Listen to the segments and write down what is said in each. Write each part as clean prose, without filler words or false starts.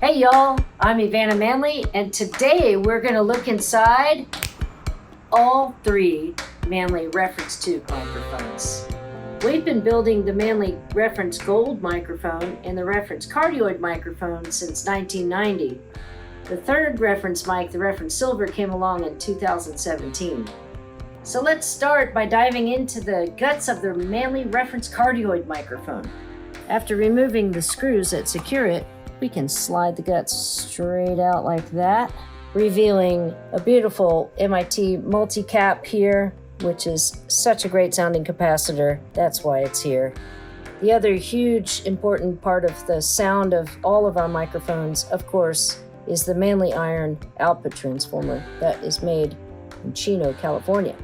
Hey y'all, I'm EveAnna Manley, and today we're going to look inside all three Manley Reference Tube Microphones. We've been building the Manley Reference Gold microphone and the Reference Cardioid microphone since 1990. The third reference mic, the Reference Silver, came along in 2017. So let's start by diving into the guts of the Manley Reference Cardioid microphone. After removing the screws that secure it, we can slide the guts straight out like that, revealing a beautiful MIT multi-cap here, which is such a great sounding capacitor. That's why it's here. The other huge important part of the sound of all of our microphones, of course, is the Manley iron output transformer that is made in Chino, California.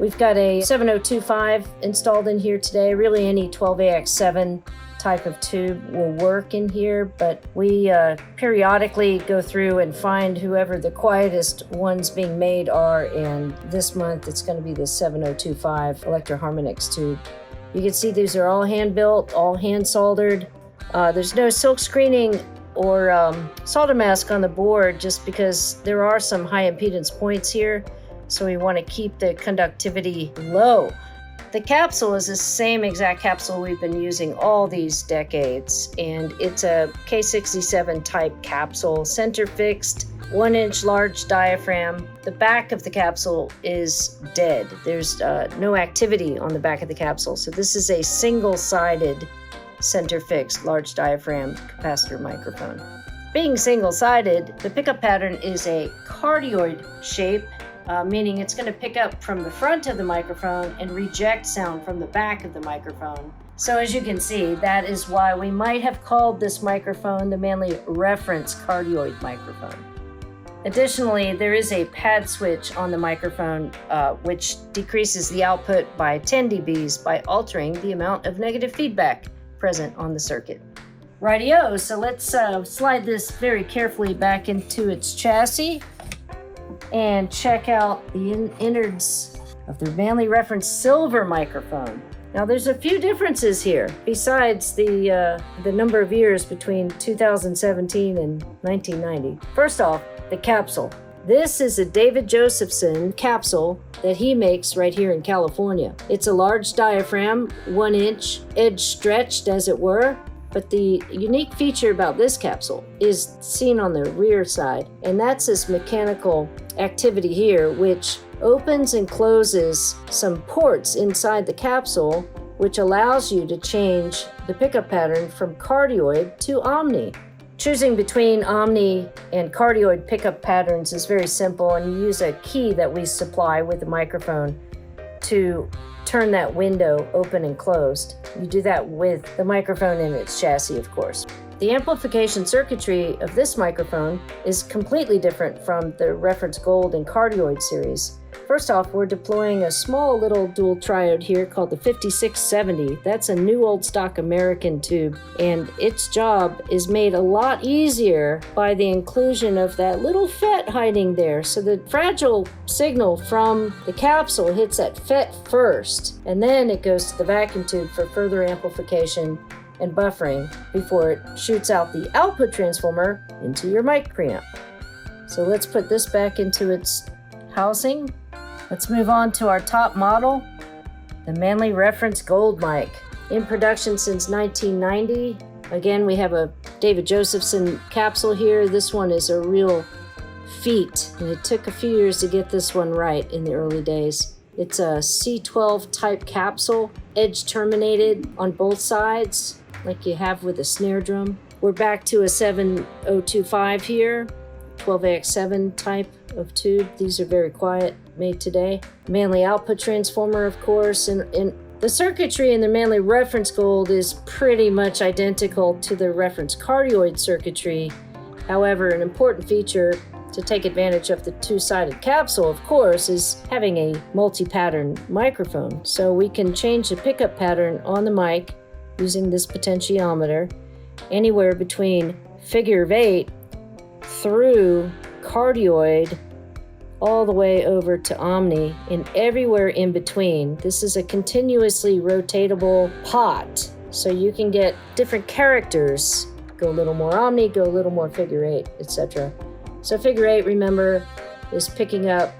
We've got a 7025 installed in here today. Really any 12AX7 type of tube will work in here, but we periodically go through and find whoever the quietest ones being made are, and this month it's going to be the 7025 Electro Harmonix tube. You can see these are all hand built, all hand soldered. There's no silk screening or solder mask on the board just because there are some high impedance points here, so we want to keep the conductivity low. The capsule is the same exact capsule we've been using all these decades, and it's a K67 type capsule, center fixed, 1-inch large diaphragm. The back of the capsule is dead. There's no activity on the back of the capsule, so this is a single-sided center fixed large diaphragm capacitor microphone. Being single-sided, the pickup pattern is a cardioid shape, meaning it's going to pick up from the front of the microphone and reject sound from the back of the microphone. So as you can see, that is why we might have called this microphone the Manley Reference Cardioid microphone. Additionally, there is a pad switch on the microphone which decreases the output by 10 dBs by altering the amount of negative feedback present on the circuit. Rightio, so let's slide this very carefully back into its chassis and check out the innards of the Manley Reference Silver microphone. Now there's a few differences here besides the number of years between 2017 and 1990. First off, the capsule. This is a David Josephson capsule that he makes right here in California. It's a large diaphragm, 1-inch, edge stretched as it were. But the unique feature about this capsule is seen on the rear side, and that's this mechanical activity here, which opens and closes some ports inside the capsule, which allows you to change the pickup pattern from cardioid to omni. Choosing between omni and cardioid pickup patterns is very simple, and you use a key that we supply with the microphone to turn that window open and closed. You do that with the microphone in its chassis, of course. The amplification circuitry of this microphone is completely different from the Reference Gold and Cardioid series. First off, we're deploying a small little dual triode here called the 5670. That's a new old stock American tube, and its job is made a lot easier by the inclusion of that little FET hiding there. So the fragile signal from the capsule hits that FET first, and then it goes to the vacuum tube for further amplification and buffering before it shoots out the output transformer into your mic preamp. So let's put this back into its housing. Let's move on to our top model, the Manley Reference Gold mic. In production since 1990. Again, we have a David Josephson capsule here. This one is a real feat, and it took a few years to get this one right in the early days. It's a C12 type capsule, edge terminated on both sides, like you have with a snare drum. We're back to a 7025 here, 12AX7 type of tube. These are very quiet, made today. Manley output transformer, of course, and the circuitry in the Manley Reference Gold is pretty much identical to the Reference Cardioid circuitry. However, an important feature to take advantage of the two-sided capsule, of course, is having a multi-pattern microphone. So we can change the pickup pattern on the mic using this potentiometer anywhere between figure of 8 through cardioid all the way over to omni and everywhere in between. This is a continuously rotatable pot, so you can get different characters go a little more omni, go a little more figure eight, etc. So figure eight, remember, is picking up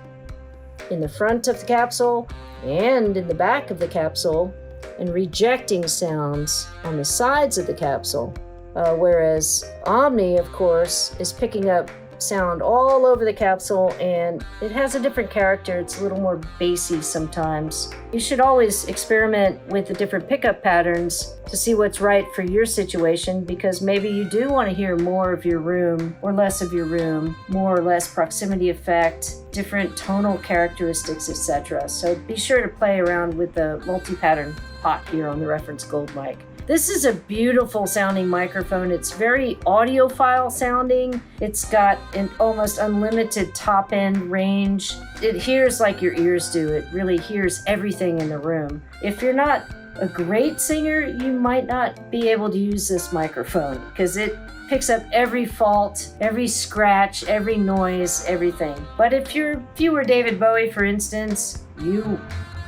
in the front of the capsule and in the back of the capsule and rejecting sounds on the sides of the capsule. Whereas omni, of course, is picking up sound all over the capsule, and it has a different character. It's a little more bassy sometimes. You should always experiment with the different pickup patterns to see what's right for your situation, because maybe you do want to hear more of your room or less of your room, more or less proximity effect, different tonal characteristics, etc. So be sure to play around with the multi-pattern pot here on the Reference Gold mic. This is a beautiful sounding microphone. It's very audiophile sounding. It's got an almost unlimited top end range. It hears like your ears do. It really hears everything in the room. If you're not a great singer, you might not be able to use this microphone because it picks up every fault, every scratch, every noise, everything. But if you were David Bowie, for instance, you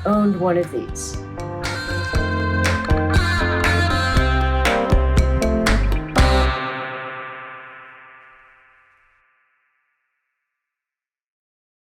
owned one of these.